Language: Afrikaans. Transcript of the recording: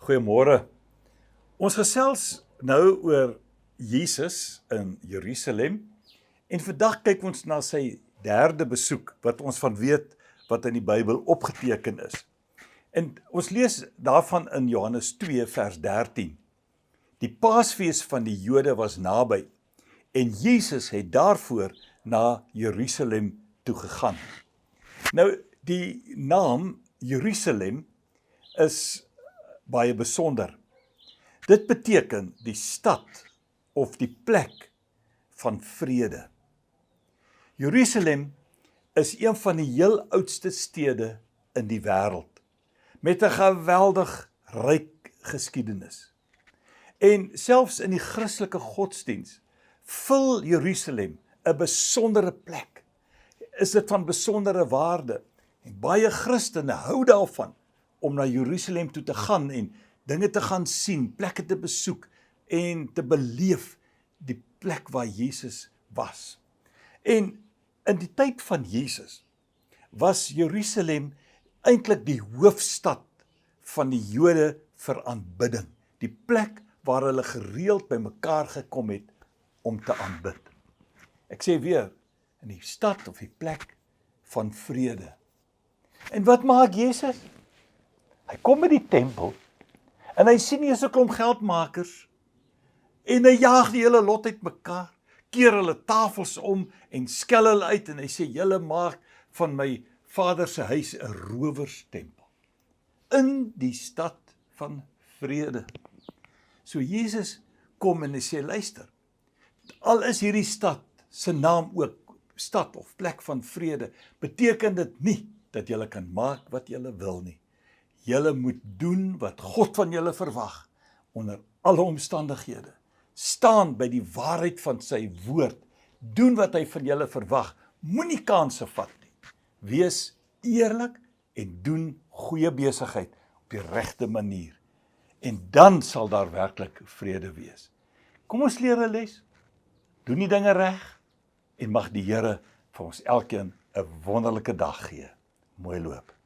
Goeiemôre. Ons gesels nou oor Jesus in Jerusalem en vandag kyk ons na sy derde besoek wat ons van weet wat in die Bybel opgeteken is. En ons lees daarvan in Johannes 2 vers 13. Die Paasfees van die Jode was naby en Jesus het daarvoor na Jerusalem toe gegaan. Nou die naam Jerusalem is baie besonder. Dit beteken die stad of die plek van vrede. Jerusalem is een van die heel oudste stede in die wêreld, met 'n geweldig ryk geskiedenis. En selfs in die Christelike godsdiens vul Jerusalem 'n besondere plek. Is dit van besondere waarde? En baie Christene hou daarvan om na Jerusalem toe te gaan en dinge te gaan sien, plekke te besoek en te beleef die plek waar Jesus was. En in die tyd van Jesus was Jerusalem eintlik die hoofstad van die Jode vir aanbidding, die plek waar hulle gereeld bymekaar gekom het om te aanbid. Ek sê weer, in die stad of die plek van vrede. En wat maak Jesus? Hy kom by die tempel en hy sien hier 'n klomp geldmakers en hy jaag die hele lot uitmekaar, keer hulle tafels om en skel hulle uit en hy sê, julle maak van my Vader se huis 'n rowerstempel in die stad van vrede. So Jesus kom en hy sê, luister, al is hierdie stad se naam ook stad of plek van vrede, beteken dit nie dat julle kan maak wat julle wil nie. Julle moet doen wat God van julle verwag, onder alle omstandighede. Staan by die waarheid van sy woord. Doen wat hy van julle verwag. Moenie kansse vat nie. Wees eerlik en doen goeie besigheid op die regte manier. En dan sal daar werklik vrede wees. Kom ons leer 'n les. Doen die dinge reg en mag die Here vir ons elkeen 'n wonderlike dag gee. Mooi loop.